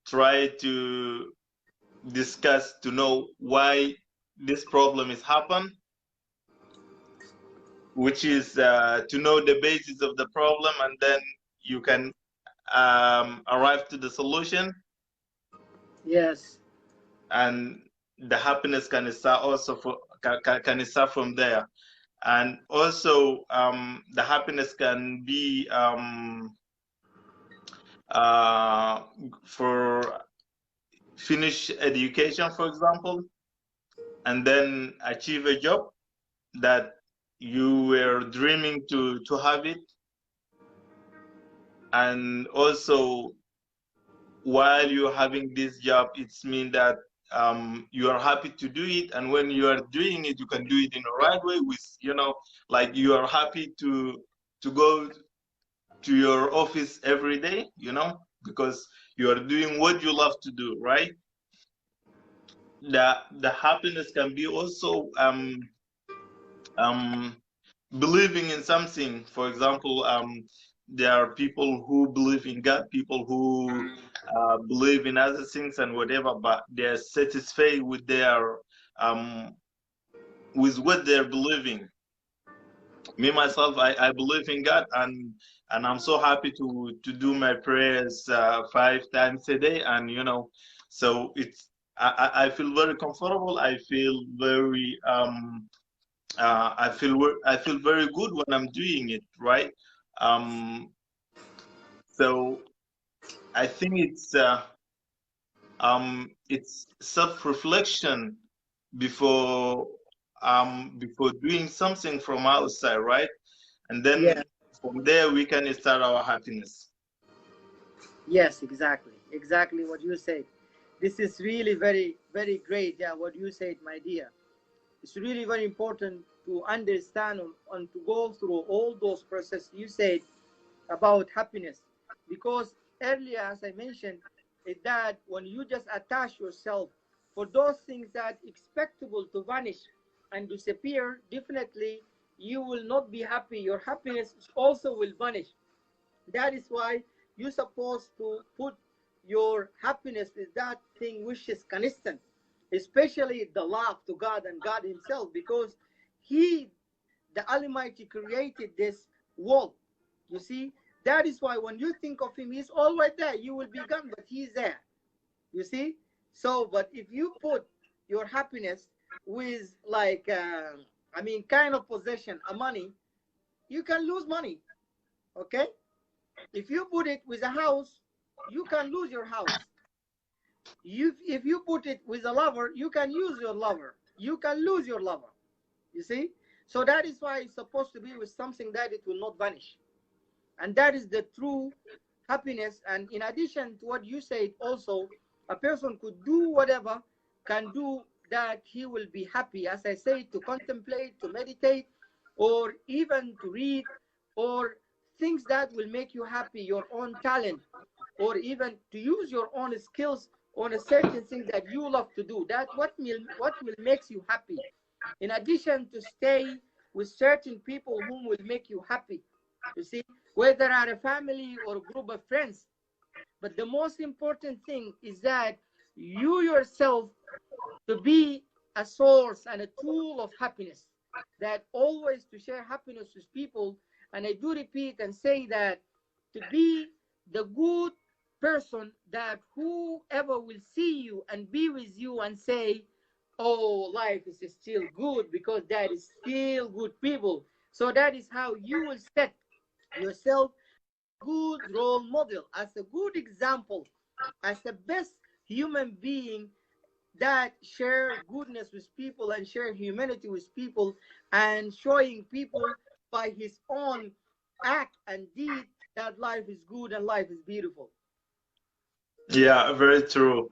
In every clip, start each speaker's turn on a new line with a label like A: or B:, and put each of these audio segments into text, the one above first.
A: try to discuss to know why this problem is happened, which is to know the basis of the problem, and then you can arrive to the solution.
B: Yes.
A: And the happiness can start also can start from there. And also the happiness can be for finish education, for example, and then achieve a job that you were dreaming to have it. And also, while you're having this job, it's mean that you are happy to do it, and when you are doing it, you can do it in the right way with, like you are happy to go to your office every day, because you are doing what you love to do, right? The happiness can be also believing in something. For example, there are people who believe in God, people who believe in other things and whatever, but they're satisfied with their with what they're believing. Me myself, I believe in God, and I'm so happy to do my prayers 5 times a day, and so it's I feel very comfortable. I feel very I feel very good when I'm doing it, right? So I think it's self-reflection before before doing something from outside, right? And then
B: Yeah.
A: from there we can start our happiness.
B: Yes, exactly what you said. This is really very, very great. Yeah, what you said, my dear. It's really very important to understand and to go through all those processes you said about happiness. Because earlier, as I mentioned, is that when you just attach yourself for those things that expectable to vanish and disappear, definitely you will not be happy. Your happiness also will vanish. That is why you're supposed to put your happiness with that thing which is constant, especially the love to God and God Himself, because He, the Almighty, created this world. You see, that is why when you think of Him, He's always there. You will be gone, but He's there. You see? So, but if you put your happiness with, like, kind of possession, a money, you can lose money. Okay? If you put it with a house, you can lose your house. If you put it with a lover, you can use your lover. You can lose your lover. You see? So that is why it's supposed to be with something that it will not vanish. And that is the true happiness. And in addition to what you said, also, a person could do whatever, can do that he will be happy. As I say, to contemplate, to meditate, or even to read, or things that will make you happy, your own talent, or even to use your own skills on a certain thing that you love to do. That what will makes you happy. In addition to stay with certain people whom will make you happy. You see, whether are a family or a group of friends. But the most important thing is that you yourself to be a source and a tool of happiness, that always to share happiness with people. And I do repeat and say that to be the good person that whoever will see you and be with you and say, oh, life is still good, because that is still good people. So that is how you will set yourself as a good role model, as a good example, as the best human being that share goodness with people and share humanity with people, and showing people by his own act and deed that life is good and life is beautiful.
A: Yeah, very true.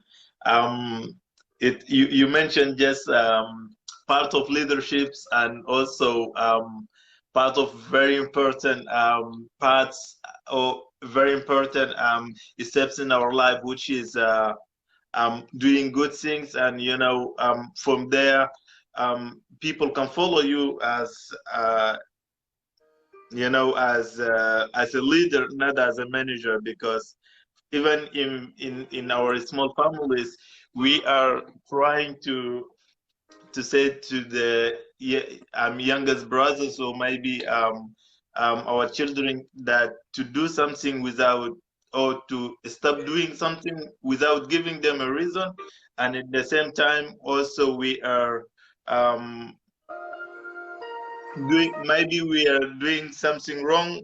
A: You mentioned just part of leaderships, and also part of very important parts, or very important steps in our life, which is doing good things. And from there people can follow you as a leader, not as a manager, because even in our small families, we are trying to say to the youngest brothers, or maybe our children, that to do something without, or to stop doing something without giving them a reason. And at the same time also we are um, doing, maybe we are doing something wrong,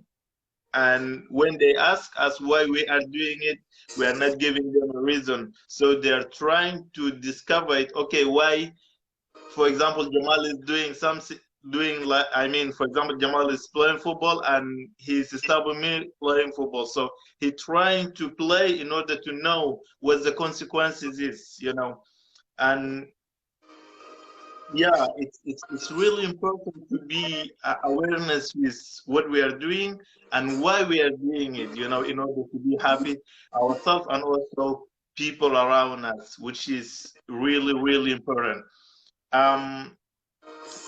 A: and when they ask us why we are doing it, we are not giving them a reason. So they are trying to discover it. Okay, why, for example, Jamal is doing something, doing like, I mean, for example, Jamal is playing football and he's stopping me playing football. So he trying to play in order to know what the consequences is, you know. And yeah, it's really important to be awareness with what we are doing and why we are doing it, you know, in order to be happy ourselves and also people around us, which is really, really important. Um,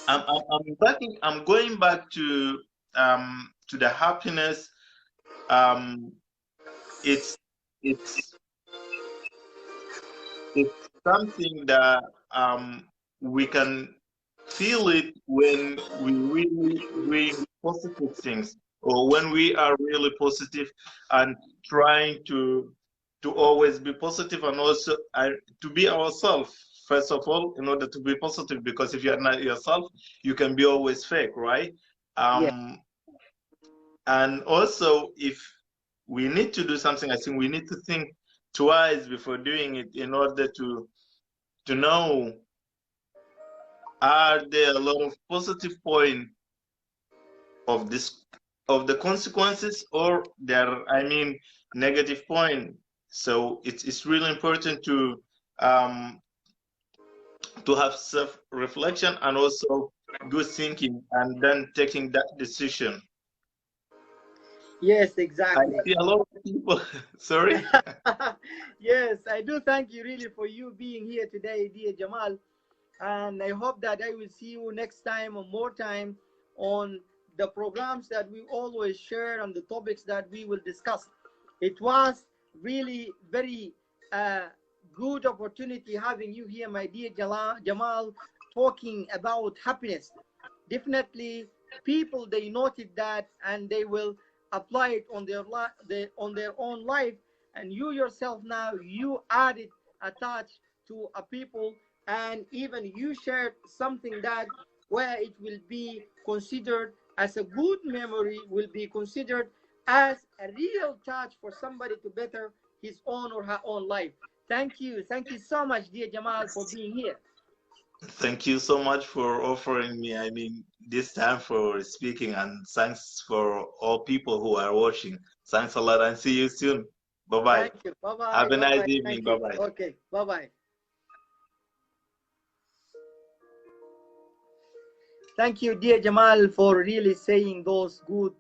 A: I'm going back to the happiness. Um, it's it's it's something that we can feel it when we really doing positive things, or when we are really positive and trying to always be positive, and also to be ourselves first of all, in order to be positive, because if you're not yourself, you can be always fake, right?
B: Yeah.
A: um and also, if we need to do something, I think we need to think twice before doing it, in order to know, are there a lot of positive point of this, of the consequences, or there, I mean, negative point. So it's really important um to have self reflection and also good thinking, and then taking that decision.
B: Yes,
A: I
B: exactly.
A: see a lot of people. Sorry.
B: Yes, I do thank you really for you being here today, dear Jamal. And I hope that I will see you next time or more time on the programs that we always share and the topics that we will discuss. It was really very uh, good opportunity having you here, my dear Jamal, talking about happiness. Definitely, people they noted that and they will apply it on on their own life. And you yourself now you added a touch to a people, and even you shared something that where it will be considered as a good memory, will be considered as a real touch for somebody to better his own or her own life. Thank you so much, dear Jamal, for being here.
A: Thank you so much for offering me, I mean, this time for speaking, and thanks for all people who are watching. Thanks a lot, and see you soon. Bye bye.
B: Thank you. Bye bye.
A: Have a
B: Bye
A: nice
B: bye.
A: evening.
B: Thank
A: Bye
B: you.
A: bye.
B: Okay. Bye bye. Thank you, dear Jamal, for really saying those good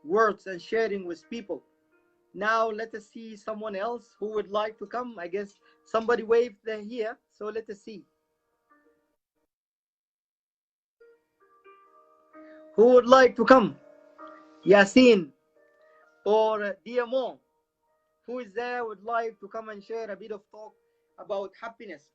B: words and sharing with people. Now let us see someone else who would like to come. I guess somebody waved there here, so let us see who would like to come. Yasin or dear Mo, who is there would like to come and share a bit of talk about happiness.